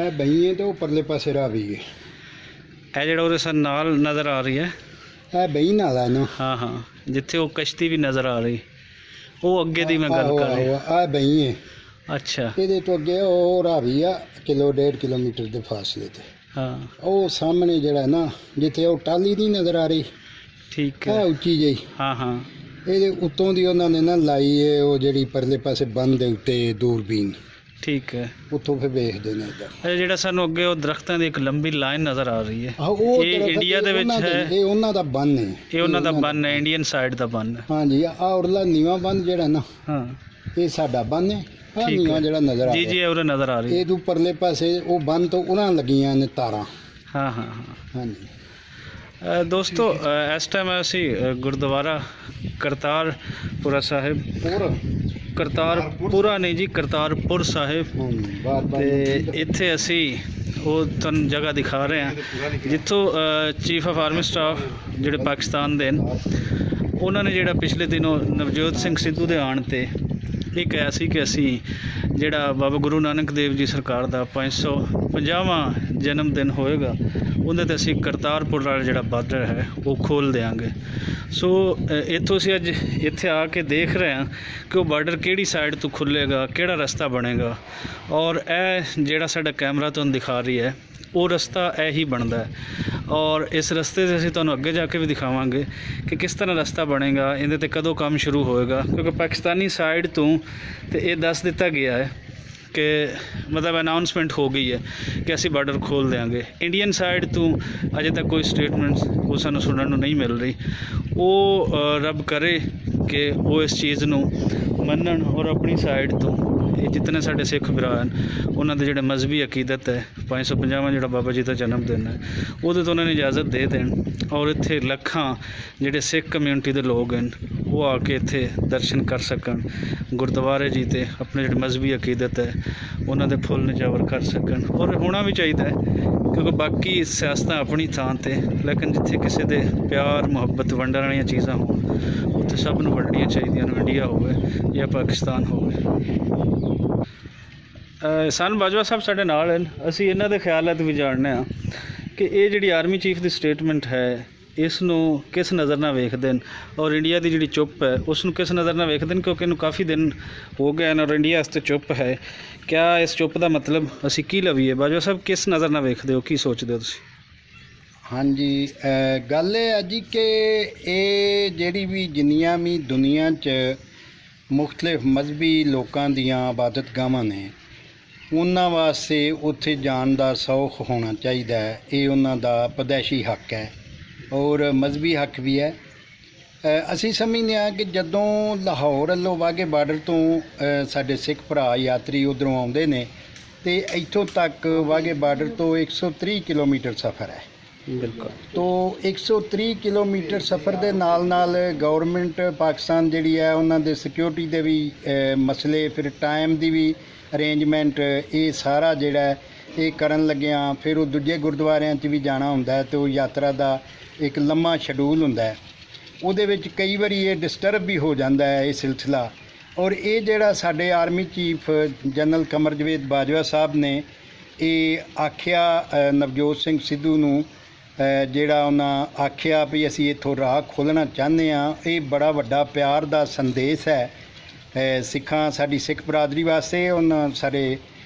ਇਹ ਬਈਏ ਤੇ ਉੱਪਰਲੇ ਪਾਸੇ ਰਾਵੀ ਹੈ। ਇਹ ਜਿਹੜਾ ਉਹਦੇ ਸਰ ਨਾਲ ਨਜ਼ਰ ਆ ਰਹੀ ਹੈ ਇਹ ਬਈ ਨਾਲ ਹੈ ਨਾ। ਹਾਂ ਹਾਂ, ਜਿੱਥੇ ਉਹ ਕਸ਼ਤੀ ਵੀ ਨਜ਼ਰ ਆ ਰਹੀ, ਉਹ ਅੱਗੇ ਦੀ ਮੈਂ ਗੱਲ ਕਰ ਰਿਹਾ। ਇਹ ਬਈ ਹੈ। ਅੱਛਾ, ਇਹਦੇ ਤੋਂ ਅੱਗੇ ਉਹ ਰਾਵੀ ਆ 1.5 ਕਿਲੋਮੀਟਰ ਦੇ ਫਾਸਲੇ ਤੇ। ਹਾਂ, ਉਹ ਸਾਹਮਣੇ ਜਿਹੜਾ ਨਾ ਜਿੱਥੇ ਉਹ ਟਾਲੀ ਨਹੀਂ ਨਜ਼ਰ ਆ ਰਹੀ, ਠੀਕ ਹੈ, ਉੱਚੀ ਜਿਹੀ। ਹਾਂ ਹਾਂ, ਇਹਦੇ ਉੱਤੋਂ ਦੀ ਉਹਨਾਂ ਨੇ ਨਾ ਲਾਈ ਹੈ ਉਹ ਜਿਹੜੀ ਪਰਲੇ ਪਾਸੇ ਬੰਨ ਦੇ ਉੱਤੇ ਦੂਰਬੀਨ, ਠੀਕ ਹੈ। ਉੱਥੋਂ ਫਿਰ ਵੇਖਦੇ ਨੇ ਇੱਧਰ। ਇਹ ਜਿਹੜਾ ਸਾਨੂੰ ਅੱਗੇ ਉਹ ਦਰਖਤਾਂ ਦੀ ਇੱਕ ਲੰਬੀ ਲਾਈਨ ਨਜ਼ਰ ਆ ਰਹੀ ਹੈ, ਉਹ ਇਹ ਇੰਡੀਆ ਦੇ ਵਿੱਚ ਹੈ। ਇਹ ਉਹਨਾਂ ਦਾ ਬੰਨ ਹੈ, ਇਹ ਉਹਨਾਂ ਦਾ ਬੰਨ ਹੈ, ਇੰਡੀਅਨ ਸਾਈਡ ਦਾ ਬੰਨ ਹੈ। ਹਾਂਜੀ, ਆਹ ਉਰਲਾ ਨੀਵਾਂ ਬੰਨ ਜਿਹੜਾ ਨਾ, ਹਾਂ, ਇਹ ਸਾਡਾ ਬੰਨ ਹੈ। ਆਹ ਨੀਵਾਂ ਜਿਹੜਾ ਨਜ਼ਰ ਆ ਜੀ ਜੀ, ਉਹ ਨਜ਼ਰ ਆ ਰਹੀ। ਇਹ ਪਰਲੇ ਪਾਸੇ ਉਹ ਬੰਨ ਤੋਂ ਉਹਨਾਂ ਲੱਗੀਆਂ ਨੇ ਤਾਰਾਂ। ਹਾਂ ਹਾਂ ਹਾਂ, ਹਾਂਜੀ ਦੋਸਤੋ, ਇਸ ਟਾਈਮ ਅਸੀਂ ਗੁਰਦੁਆਰਾ ਕਰਤਾਰਪੁਰਾ ਸਾਹਿਬ, ਕਰਤਾਰਪੁਰਾ ਨਹੀਂ ਜੀ, ਕਰਤਾਰਪੁਰ ਸਾਹਿਬ, ਤੇ ਇੱਥੇ ਅਸੀਂ ਉਹ ਤੁਹਾਨੂੰ ਜਗ੍ਹਾ ਦਿਖਾ ਰਹੇ ਹਾਂ ਜਿੱਥੋਂ ਚੀਫ ਆਫ ਆਰਮੀ ਸਟਾਫ ਜਿਹੜੇ ਪਾਕਿਸਤਾਨ ਦੇ ਨੇ, ਉਹਨਾਂ ਨੇ ਜਿਹੜਾ ਪਿਛਲੇ ਦਿਨੋਂ ਨਵਜੋਤ ਸਿੰਘ ਸਿੱਧੂ ਦੇ ਆਉਣ 'ਤੇ ਇਹ ਕਿਹਾ ਸੀ ਕਿ ਅਸੀਂ ਜਿਹੜਾ ਬਾਬਾ ਗੁਰੂ ਨਾਨਕ ਦੇਵ ਜੀ ਸਰਕਾਰ ਦਾ 550ਵਾਂ ਜਨਮ ਦਿਨ ਹੋਏਗਾ, ਉਹਦੇ 'ਤੇ ਅਸੀਂ ਕਰਤਾਰਪੁਰ ਵਾਲਾ ਜਿਹੜਾ ਬਾਰਡਰ ਹੈ ਉਹ ਖੋਲ੍ਹ ਦਿਆਂਗੇ। ਸੋ ਇੱਥੋਂ ਅਸੀਂ ਅੱਜ ਇੱਥੇ ਆ ਕੇ ਦੇਖ ਰਹੇ ਹਾਂ ਕਿ ਉਹ ਬਾਰਡਰ ਕਿਹੜੀ ਸਾਈਡ ਤੋਂ ਖੁੱਲ੍ਹੇਗਾ, ਕਿਹੜਾ ਰਸਤਾ ਬਣੇਗਾ, ਔਰ ਇਹ ਜਿਹੜਾ ਸਾਡਾ ਕੈਮਰਾ ਤੁਹਾਨੂੰ ਦਿਖਾ ਰਹੀ ਹੈ ਉਹ ਰਸਤਾ ਇਹੀ ਬਣਦਾ ਹੈ। ਔਰ ਇਸ ਰਸਤੇ 'ਤੇ ਅਸੀਂ ਤੁਹਾਨੂੰ ਅੱਗੇ ਜਾ ਕੇ ਵੀ ਦਿਖਾਵਾਂਗੇ ਕਿ ਕਿਸ ਤਰ੍ਹਾਂ ਰਸਤਾ ਬਣੇਗਾ, ਇਹਦੇ 'ਤੇ ਕਦੋਂ ਕੰਮ ਸ਼ੁਰੂ ਹੋਏਗਾ, ਕਿਉਂਕਿ ਪਾਕਿਸਤਾਨੀ ਸਾਈਡ ਤੋਂ ਤੇ ਇਹ ਦੱਸ ਦਿੱਤਾ ਗਿਆ ਹੈ ਕਿ ਮਤਲਬ ਅਨਾਊਂਸਮੈਂਟ ਹੋ ਗਈ ਹੈ ਕਿ ਅਸੀਂ ਬਾਰਡਰ ਖੋਲ੍ਹ ਦਿਆਂਗੇ। ਇੰਡੀਅਨ ਸਾਈਡ ਤੋਂ ਅਜੇ ਤੱਕ ਕੋਈ ਸਟੇਟਮੈਂਟਸ ਉਹ ਸਾਨੂੰ ਸੁਣਨ ਨੂੰ ਨਹੀਂ ਮਿਲ ਰਹੀ। ਉਹ ਰੱਬ ਕਰੇ ਕਿ ਉਹ ਇਸ ਚੀਜ਼ ਨੂੰ ਮੰਨਣ ਔਰ ਆਪਣੀ ਸਾਈਡ ਤੋਂ ਇਹ ਜਿਤਨੇ ਸਾਡੇ ਸਿੱਖ ਭਰਾ ਹਨ ਉਹਨਾਂ ਦੇ ਜਿਹੜੇ ਮਜ਼ਹਬੀ ਅਕੀਦਤ ਹੈ 550ਵਾਂ ਜਿਹੜਾ ਬਾਬਾ ਜੀ ਦਾ ਜਨਮ ਦਿਨ ਹੈ ਉਹਦੇ ਤੋਂ ਉਹਨਾਂ ਨੇ ਇਜਾਜ਼ਤ ਦੇ ਦੇਣ, ਔਰ ਇੱਥੇ ਲੱਖਾਂ ਜਿਹੜੇ ਸਿੱਖ ਕਮਿਊਨਿਟੀ ਦੇ ਲੋਕ ਹਨ ਉਹ ਆ ਕੇ ਇੱਥੇ ਦਰਸ਼ਨ ਕਰ ਸਕਣ, ਗੁਰਦੁਆਰੇ ਜੀ ਤੇ ਆਪਣੇ ਜਿਹੜੇ ਮਜ਼ਹਬੀ ਅਕੀਦਤ ਹੈ ਉਹਨਾਂ ਦੇ ਫੁੱਲ ਨਿਜਾਵਰ ਕਰ ਸਕਣ। ਔਰ ਹੋਣਾ ਵੀ ਚਾਹੀਦਾ ਹੈ, ਕਿਉਂਕਿ ਬਾਕੀ ਸਿਆਸਤਾਂ ਆਪਣੀ ਥਾਂ 'ਤੇ, ਲੇਕਿਨ ਜਿੱਥੇ ਕਿਸੇ ਦੇ ਪਿਆਰ ਮੁਹੱਬਤ ਵੰਡਣ ਵਾਲੀਆਂ ਚੀਜ਼ਾਂ ਹੋਣ ਉੱਥੇ ਸਭ ਨੂੰ ਵੰਡਣੀਆਂ ਚਾਹੀਦੀਆਂ ਨੇ, ਇੰਡੀਆ ਹੋਵੇ ਜਾਂ ਪਾਕਿਸਤਾਨ ਹੋਵੇ। ਸਨ ਬਾਜਵਾ ਸਾਹਿਬ ਸਾਡੇ ਨਾਲ ਹਨ, ਅਸੀਂ ਇਹਨਾਂ ਦੇ ਖਿਆਲਾਤ ਵੀ ਜਾਣਦੇ ਹਾਂ ਕਿ ਇਹ ਜਿਹੜੀ ਆਰਮੀ ਚੀਫ ਦੀ ਸਟੇਟਮੈਂਟ ਹੈ ਇਸ ਨੂੰ ਕਿਸ ਨਜ਼ਰ ਨਾਲ ਵੇਖਦੇ ਨੇ, ਔਰ ਇੰਡੀਆ ਦੀ ਜਿਹੜੀ ਚੁੱਪ ਹੈ ਉਸ ਨੂੰ ਕਿਸ ਨਜ਼ਰ ਨਾਲ ਵੇਖਦੇ ਨੇ, ਕਿਉਂਕਿ ਇਹਨੂੰ ਕਾਫੀ ਦਿਨ ਹੋ ਗਏ ਹਨ ਔਰ ਇੰਡੀਆ ਵਾਸਤੇ ਚੁੱਪ ਹੈ। ਕਿਆ ਇਸ ਚੁੱਪ ਦਾ ਮਤਲਬ ਅਸੀਂ ਕੀ ਲਵੀਏ? ਬਾਜਵਾ ਸਾਹਿਬ ਕਿਸ ਨਜ਼ਰ ਨਾਲ ਵੇਖਦੇ ਹੋ, ਕੀ ਸੋਚਦੇ ਹੋ ਤੁਸੀਂ? ਹਾਂਜੀ, ਗੱਲ ਇਹ ਹੈ ਜੀ ਕਿ ਇਹ ਜਿਹੜੀ ਵੀ ਜਿੰਨੀਆਂ ਵੀ ਦੁਨੀਆ 'ਚ ਮੁਖਤਲਿਫ ਮਜ਼ਹਬੀ ਲੋਕਾਂ ਦੀਆਂ ਇਬਾਦਤਗਾਹਾਂ ਨੇ ਉਹਨਾਂ ਵਾਸਤੇ ਉੱਥੇ ਜਾਣ ਦਾ ਸੌਖ ਹੋਣਾ ਚਾਹੀਦਾ ਹੈ। ਇਹ ਉਹਨਾਂ ਦਾ ਪੈਦਾਇਸ਼ੀ ਹੱਕ ਹੈ ਔਰ ਮਜ਼ਹਬੀ ਹੱਕ ਵੀ ਹੈ। ਅਸੀਂ ਸਮਝਦੇ ਹਾਂ ਕਿ ਜਦੋਂ ਲਾਹੌਰ ਵੱਲੋਂ ਵਾਘੇ ਬਾਰਡਰ ਤੋਂ ਸਾਡੇ ਸਿੱਖ ਭਰਾ ਯਾਤਰੀ ਉੱਧਰੋਂ ਆਉਂਦੇ ਨੇ ਅਤੇ ਇੱਥੋਂ ਤੱਕ ਵਾਘੇ ਬਾਰਡਰ ਤੋਂ 130 ਕਿਲੋਮੀਟਰ ਸਫ਼ਰ ਹੈ। ਬਿਲਕੁਲ। ਤੋ 130 ਕਿਲੋਮੀਟਰ ਸਫ਼ਰ ਦੇ ਨਾਲ ਨਾਲ ਗੌਰਮੈਂਟ ਪਾਕਿਸਤਾਨ ਜਿਹੜੀ ਹੈ ਉਹਨਾਂ ਦੇ ਸਿਕਿਉਰਿਟੀ ਦੇ ਵੀ ਮਸਲੇ, ਫਿਰ ਟਾਈਮ ਦੀ ਵੀ ਅਰੇਂਜਮੈਂਟ, ਇਹ ਸਾਰਾ ਜਿਹੜਾ ਇਹ ਕਰਨ ਲੱਗਿਆਂ ਫਿਰ ਉਹ ਦੂਜੇ ਗੁਰਦੁਆਰਿਆਂ 'ਚ ਵੀ ਜਾਣਾ ਹੁੰਦਾ ਹੈ ਅਤੇ ਉਹ ਯਾਤਰਾ ਦਾ ਇੱਕ ਲੰਮਾ ਸ਼ਡਿਊਲ ਹੁੰਦਾ ਹੈ। ਉਹਦੇ ਵਿੱਚ ਕਈ ਵਾਰੀ ਇਹ ਡਿਸਟਰਬ ਵੀ ਹੋ ਜਾਂਦਾ ਹੈ ਇਹ ਸਿਲਸਿਲਾ। ਔਰ ਇਹ ਜਿਹੜਾ ਸਾਡੇ ਆਰਮੀ ਚੀਫ ਜਨਰਲ ਕਮਰ ਜਵੇਦ ਬਾਜਵਾ ਸਾਹਿਬ ਨੇ ਇਹ ਆਖਿਆ ਨਵਜੋਤ ਸਿੰਘ ਸਿੱਧੂ ਨੂੰ, ਜਿਹੜਾ ਉਹਨਾਂ ਆਖਿਆ ਵੀ ਅਸੀਂ ਇੱਥੋਂ ਰਾਹ ਖੋਲ੍ਹਣਾ ਚਾਹੁੰਦੇ ਹਾਂ, ਇਹ ਬੜਾ ਵੱਡਾ ਪਿਆਰ ਦਾ ਸੰਦੇਸ਼ ਹੈ ਸਿੱਖਾਂ, ਸਾਡੀ ਸਿੱਖ ਬਰਾਦਰੀ ਵਾਸਤੇ। ਉਹਨਾਂ ਸਾਰੇ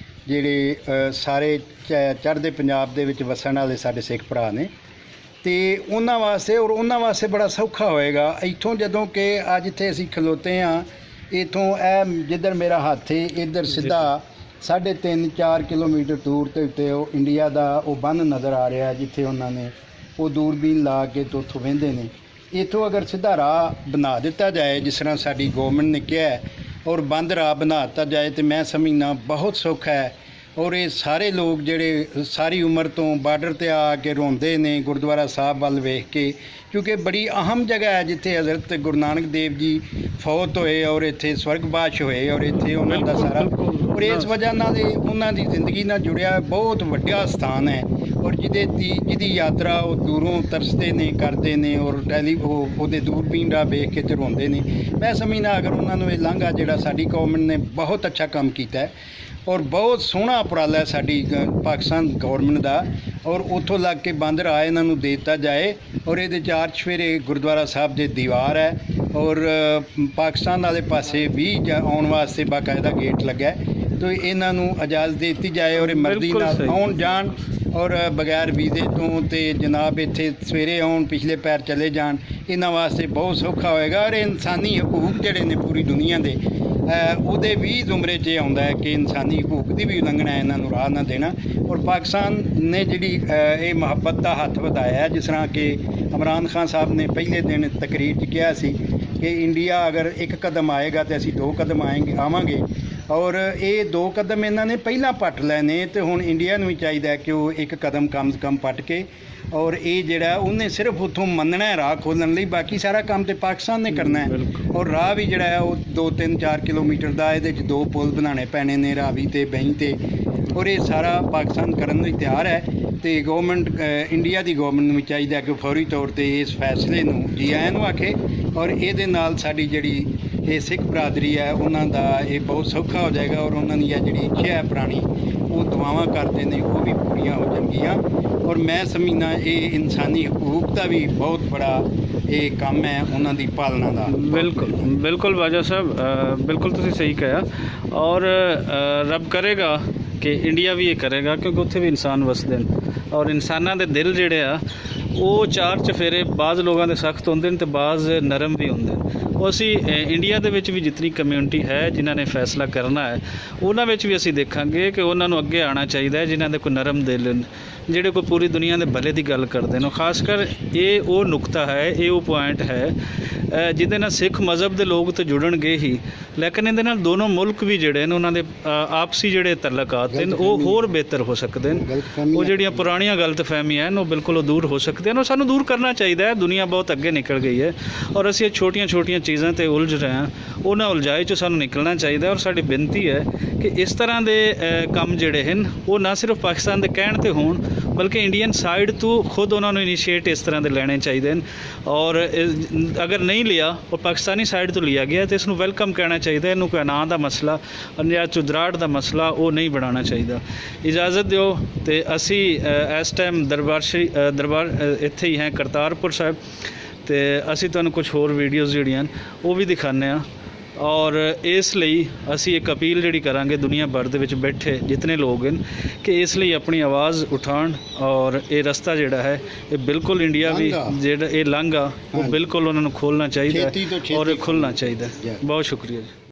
ਜਿਹੜੇ ਸਾਰੇ ਚੜ੍ਹਦੇ ਪੰਜਾਬ ਦੇ ਵਿੱਚ ਵਸਣ ਵਾਲੇ ਸਾਡੇ ਸਿੱਖ ਭਰਾ ਨੇ ਅਤੇ ਉਹਨਾਂ ਵਾਸਤੇ, ਔਰ ਉਹਨਾਂ ਵਾਸਤੇ ਬੜਾ ਸੌਖਾ ਹੋਏਗਾ ਇੱਥੋਂ ਜਦੋਂ ਕਿ ਅੱਜ ਇੱਥੇ ਅਸੀਂ ਖਲੋਤੇ ਹਾਂ, ਇੱਥੋਂ ਇਹ ਜਿੱਧਰ ਮੇਰਾ ਹੱਥ ਹੈ ਇੱਧਰ ਸਿੱਧਾ 3.5-4 ਕਿਲੋਮੀਟਰ ਦੂਰ ਦੇ ਉੱਤੇ ਉਹ ਇੰਡੀਆ ਦਾ ਉਹ ਬੰਨ ਨਜ਼ਰ ਆ ਰਿਹਾ ਜਿੱਥੇ ਉਹਨਾਂ ਨੇ ਉਹ ਦੂਰਬੀਨ ਲਾ ਕੇ ਤੋਂ ਉੱਥੋਂ ਵਹਿੰਦੇ ਨੇ। ਇੱਥੋਂ ਅਗਰ ਸਿੱਧਾ ਰਾਹ ਬਣਾ ਦਿੱਤਾ ਜਾਏ ਜਿਸ ਤਰ੍ਹਾਂ ਸਾਡੀ ਗੌਰਮੈਂਟ ਨੇ ਕਿਹਾ ਔਰ ਬੰਦ ਰਾਹ ਬਣਾ ਦਿੱਤਾ ਜਾਏ ਤਾਂ ਮੈਂ ਸਮਝਦਾ ਬਹੁਤ ਸੌਖਾ ਹੈ। ਔਰ ਇਹ ਸਾਰੇ ਲੋਕ ਜਿਹੜੇ ਸਾਰੀ ਉਮਰ ਤੋਂ ਬਾਰਡਰ 'ਤੇ ਆ ਕੇ ਰੋਂਦੇ ਨੇ ਗੁਰਦੁਆਰਾ ਸਾਹਿਬ ਵੱਲ ਵੇਖ ਕੇ, ਕਿਉਂਕਿ ਬੜੀ ਅਹਿਮ ਜਗ੍ਹਾ ਹੈ ਜਿੱਥੇ ਹਜ਼ਰਤ ਗੁਰੂ ਨਾਨਕ ਦੇਵ ਜੀ ਫੌਤ ਹੋਏ ਔਰ ਇੱਥੇ ਸਵਰਗਵਾਸ ਹੋਏ ਔਰ ਇੱਥੇ ਉਹਨਾਂ ਦਾ ਸਾਰਾ, ਔਰ ਇਸ ਵਜ੍ਹਾ ਨਾਲ ਇਹ ਉਹਨਾਂ ਦੀ ਜ਼ਿੰਦਗੀ ਨਾਲ ਜੁੜਿਆ ਬਹੁਤ ਵੱਡਾ ਸਥਾਨ ਹੈ। ਔਰ ਜਿਹਦੀ ਯਾਤਰਾ ਉਹ ਦੂਰੋਂ ਤਰਸਦੇ ਨੇ, ਕਰਦੇ ਨੇ ਔਰ ਉਹਦੇ ਦੂਰਬੀਨ ਰਾਹ ਵੇਖ ਕੇ ਤੇ ਰੋਂਦੇ ਨੇ। ਮੈਂ ਸਮਝਦਾ ਅਗਰ ਉਹਨਾਂ ਨੂੰ ਇਹ ਲਾਂਘਾ ਜਿਹੜਾ ਸਾਡੀ ਗੌਰਮੈਂਟ ਨੇ ਬਹੁਤ ਅੱਛਾ ਕੰਮ ਕੀਤਾ ਹੈ ਔਰ ਬਹੁਤ ਸੋਹਣਾ ਉਪਰਾਲਾ ਹੈ ਸਾਡੀ ਪਾਕਿਸਤਾਨ ਗੌਰਮੈਂਟ ਦਾ। ਔਰ ਉੱਥੋਂ ਲੱਗ ਕੇ ਬੰਦ ਰਾਹ ਇਹਨਾਂ ਨੂੰ ਦੇ ਦਿੱਤਾ ਜਾਏ। ਔਰ ਇਹਦੇ 'ਚ ਆਰਚ-ਫੇਰੇ ਗੁਰਦੁਆਰਾ ਸਾਹਿਬ ਦੇ ਦੀਵਾਰ ਹੈ ਔਰ ਪਾਕਿਸਤਾਨ ਵਾਲੇ ਪਾਸੇ ਵੀ ਆਉਣ ਵਾਸਤੇ ਬਾਕਾਇਦਾ ਗੇਟ ਲੱਗਾ ਹੈ। ਤੋ ਇਹਨਾਂ ਨੂੰ ਇਜਾਜ਼ਤ ਦੇ ਦਿੱਤੀ ਜਾਏ ਔਰ ਇਹ ਮਰਜ਼ੀ ਨਾਲ ਆਉਣ ਜਾਣ ਔਰ ਬਗੈਰ ਵੀਜ਼ੇ ਤੋਂ, ਤੇ ਜਨਾਬ ਇੱਥੇ ਸਵੇਰੇ ਆਉਣ ਪਿਛਲੇ ਪੈਰ ਚਲੇ ਜਾਣ। ਇਹਨਾਂ ਵਾਸਤੇ ਬਹੁਤ ਸੌਖਾ ਹੋਏਗਾ। ਔਰ ਇਨਸਾਨੀ ਹਕੂਕ ਜਿਹੜੇ ਨੇ ਪੂਰੀ ਦੁਨੀਆ ਦੇ ਉਹਦੇ ਵੀ ਜ਼ੁਮਰੇ 'ਚ ਆਉਂਦਾ ਹੈ ਕਿ ਇਨਸਾਨੀ ਹਕੂਕ ਦੀ ਵੀ ਉਲੰਘਣਾ ਹੈ, ਇਹਨਾਂ ਨੂੰ ਰਾਹ ਨਾ ਦੇਣਾ। ਔਰ ਪਾਕਿਸਤਾਨ ਨੇ ਜਿਹੜੀ ਇਹ ਮੁਹੱਬਤ ਦਾ ਹੱਥ ਵਧਾਇਆ ਹੈ, ਜਿਸ ਤਰ੍ਹਾਂ ਕਿ ਇਮਰਾਨ ਖਾਨ ਸਾਹਿਬ ਨੇ ਪਹਿਲੇ ਦਿਨ ਤਕਰੀਰ 'ਚ ਕਿਹਾ ਸੀ ਕਿ ਇੰਡੀਆ ਅਗਰ ਇੱਕ ਕਦਮ ਆਏਗਾ ਤਾਂ ਅਸੀਂ 2 ਕਦਮ ਆਵਾਂਗੇ। ਔਰ ਇਹ 2 ਕਦਮ ਇਹਨਾਂ ਨੇ ਪਹਿਲਾਂ ਪੱਟ ਲਏ ਨੇ, ਅਤੇ ਹੁਣ ਇੰਡੀਆ ਨੂੰ ਵੀ ਚਾਹੀਦਾ ਹੈ ਕਿ ਉਹ 1 ਕਦਮ ਕਮ ਸੇ ਕਮ ਪੱਟ ਕੇ, ਔਰ ਇਹ ਜਿਹੜਾ ਉਹਨੇ ਸਿਰਫ ਉੱਥੋਂ ਮੰਨਣਾ ਹੈ ਰਾਹ ਖੋਲ੍ਹਣ ਲਈ, ਬਾਕੀ ਸਾਰਾ ਕੰਮ ਤਾਂ ਪਾਕਿਸਤਾਨ ਨੇ ਕਰਨਾ ਹੈ। ਔਰ ਰਾਹ ਵੀ ਜਿਹੜਾ ਹੈ ਉਹ 2-3-4 ਕਿਲੋਮੀਟਰ ਦਾ, ਇਹਦੇ 'ਚ 2 ਪੁਲ ਬਣਾਉਣੇ ਪੈਣੇ ਨੇ, ਰਾਵੀ ਤੇ ਬਹੀਂ ਤੇ। ਔਰ ਇਹ ਸਾਰਾ ਪਾਕਿਸਤਾਨ ਕਰਨ ਲਈ ਤਿਆਰ ਹੈ। ਅਤੇ ਗੌਰਮੈਂਟ ਇੰਡੀਆ ਦੀ ਗੌਰਮੈਂਟ ਨੂੰ ਵੀ ਚਾਹੀਦਾ ਕਿ ਫੌਰੀ ਤੌਰ 'ਤੇ ਇਸ ਫੈਸਲੇ ਨੂੰ ਜੀ ਆਇਆਂ ਨੂੰ ਆਖੇ। ਔਰ ਇਹਦੇ ਨਾਲ ਸਾਡੀ ਜਿਹੜੀ ਇਹ ਸਿੱਖ ਬਰਾਦਰੀ ਹੈ ਉਹਨਾਂ ਦਾ ਇਹ ਬਹੁਤ ਸੌਖਾ ਹੋ ਜਾਏਗਾ। ਔਰ ਉਹਨਾਂ ਦੀ ਜਿਹੜੀ ਇੱਛਾ ਹੈ ਪੁਰਾਣੀ, ਉਹ ਦੁਆਵਾਂ ਕਰਦੇ ਨੇ, ਉਹ ਵੀ ਪੂਰੀਆਂ ਹੋ ਜਾਣਗੀਆਂ। ਔਰ ਮੈਂ ਸਮਝਦਾ ਇਹ ਇਨਸਾਨੀ ਹਕੂਕ ਦਾ ਵੀ ਬਹੁਤ ਬੜਾ ਇਹ ਕੰਮ ਹੈ ਉਹਨਾਂ ਦੀ ਪਾਲਣਾ ਦਾ। ਬਿਲਕੁਲ ਬਾਜਵਾ ਸਾਹਿਬ, ਬਿਲਕੁਲ ਤੁਸੀਂ ਸਹੀ ਕਿਹਾ। ਔਰ ਰੱਬ ਕਰੇਗਾ ਕਿ ਇੰਡੀਆ ਵੀ ਇਹ ਕਰੇਗਾ, ਕਿਉਂਕਿ ਉੱਥੇ ਵੀ ਇਨਸਾਨ ਵਸਦੇ ਨੇ ਔਰ ਇਨਸਾਨਾਂ ਦੇ ਦਿਲ ਜਿਹੜੇ ਆ ਉਹ 4 ਚਫੇਰੇ ਬਾਜ਼ ਲੋਕਾਂ ਦੇ ਸਖਤ ਹੁੰਦੇ ਨੇ ਅਤੇ ਬਾਜ਼ ਨਰਮ ਵੀ ਹੁੰਦੇ ਨੇ। ਉਹ ਅਸੀਂ ਇੰਡੀਆ ਦੇ ਵਿੱਚ ਵੀ ਜਿਤਨੀ ਕਮਿਊਨਿਟੀ ਹੈ ਜਿਨ੍ਹਾਂ ਨੇ ਫੈਸਲਾ ਕਰਨਾ ਹੈ, ਉਹਨਾਂ ਵਿੱਚ ਵੀ ਅਸੀਂ ਦੇਖਾਂਗੇ ਕਿ ਉਹਨਾਂ ਨੂੰ ਅੱਗੇ ਆਉਣਾ ਚਾਹੀਦਾ ਹੈ ਜਿਨ੍ਹਾਂ ਦੇ ਕੋਈ ਨਰਮ ਦਿਲ ਨੇ, ਜਿਹੜੇ ਕੋਈ ਪੂਰੀ ਦੁਨੀਆ ਦੇ ਭਲੇ ਦੀ ਗੱਲ ਕਰਦੇ ਨੇ। ਖਾਸ ਕਰ ਇਹ ਉਹ ਨੁਕਤਾ ਹੈ, ਇਹ ਉਹ ਪੁਆਇੰਟ ਹੈ ਜਿਹਦੇ ਨਾਲ ਸਿੱਖ ਮਜ਼ਹਬ ਦੇ ਲੋਕ ਤਾਂ ਜੁੜਨਗੇ ਹੀ, ਲੇਕਿਨ ਇਹਦੇ ਨਾਲ ਦੋਨੋਂ ਮੁਲਕ ਵੀ ਜਿਹੜੇ ਨੇ ਉਹਨਾਂ ਦੇ ਆਪਸੀ ਜਿਹੜੇ ਤਲਕਾਤ ਨੇ ਉਹ ਹੋਰ ਬਿਹਤਰ ਹੋ ਸਕਦੇ ਨੇ। ਉਹ ਜਿਹੜੀਆਂ ਪੁਰਾਣੀਆਂ ਗਲਤਫਹਿਮੀਆਂ ਹਨ ਉਹ ਬਿਲਕੁਲ ਦੂਰ ਹੋ ਸਕਦੀਆਂ ਨੇ। ਉਹ ਸਾਨੂੰ ਦੂਰ ਕਰਨਾ ਚਾਹੀਦਾ ਹੈ। ਦੁਨੀਆ ਬਹੁਤ ਅੱਗੇ ਨਿਕਲ ਗਈ ਹੈ ਔਰ ਅਸੀਂ ਇਹ ਛੋਟੀਆਂ ਚੀਜ਼ਾਂ 'ਤੇ ਉਲਝ ਰਹੇ ਹਾਂ, ਉਹਨਾਂ ਉਲਝਾਈ 'ਚੋਂ ਸਾਨੂੰ ਨਿਕਲਣਾ ਚਾਹੀਦਾ। ਔਰ ਸਾਡੀ ਬੇਨਤੀ ਹੈ ਕਿ ਇਸ ਤਰ੍ਹਾਂ ਦੇ ਕੰਮ ਜਿਹੜੇ ਹਨ ਉਹ ਨਾ ਸਿਰਫ ਪਾਕਿਸਤਾਨ ਦੇ ਕਹਿਣ 'ਤੇ ਹੋਣ, ਬਲਕਿ ਇੰਡੀਅਨ ਸਾਈਡ ਤੋਂ ਖੁਦ ਉਹਨਾਂ ਨੂੰ ਇਨੀਸ਼ੀਏਟ ਇਸ ਤਰ੍ਹਾਂ ਦੇ ਲੈਣੇ ਚਾਹੀਦੇ ਹਨ। ਔਰ ਅਗਰ ਨਹੀਂ ਲਿਆ ਔਰ ਪਾਕਿਸਤਾਨੀ ਸਾਈਡ ਤੋਂ ਲਿਆ ਗਿਆ ਤਾਂ ਇਸ ਨੂੰ ਵੈਲਕਮ ਕਹਿਣਾ ਚਾਹੀਦਾ। ਇਹਨੂੰ ਕੋਈ ਨਾਂ ਦਾ ਮਸਲਾ ਜਾਂ ਚੁਦਰਾਹਟ ਦਾ ਮਸਲਾ ਉਹ ਨਹੀਂ ਬਣਾਉਣਾ ਚਾਹੀਦਾ। ਇਜਾਜ਼ਤ ਦਿਓ ਅਤੇ ਅਸੀਂ ਇਸ ਟਾਈਮ ਦਰਬਾਰ ਇੱਥੇ ਹੀ ਹੈ ਕਰਤਾਰਪੁਰ ਸਾਹਿਬ, ਅਤੇ ਅਸੀਂ ਤੁਹਾਨੂੰ ਕੁਝ ਹੋਰ ਵੀਡੀਓਜ਼ ਜਿਹੜੀਆਂ ਉਹ ਵੀ ਦਿਖਾਉਂਦੇ ਹਾਂ। ਔਰ ਇਸ ਲਈ ਅਸੀਂ ਇੱਕ ਅਪੀਲ ਜਿਹੜੀ ਕਰਾਂਗੇ ਦੁਨੀਆ ਭਰ ਦੇ ਵਿੱਚ ਬੈਠੇ ਜਿਤਨੇ ਲੋਕ ਹਨ ਕਿ ਇਸ ਲਈ ਆਪਣੀ ਆਵਾਜ਼ ਉਠਾਉਣ। ਔਰ ਇਹ ਰਸਤਾ ਜਿਹੜਾ ਹੈ ਇਹ ਬਿਲਕੁਲ ਇੰਡੀਆ ਵੀ ਜਿਹੜਾ ਇਹ ਲਾਂਘਾ ਉਹ ਬਿਲਕੁਲ ਉਹਨਾਂ ਨੂੰ ਖੋਲ੍ਹਣਾ ਚਾਹੀਦਾ ਔਰ ਖੁੱਲ੍ਹਣਾ ਚਾਹੀਦਾ। ਬਹੁਤ ਸ਼ੁਕਰੀਆ ਜੀ।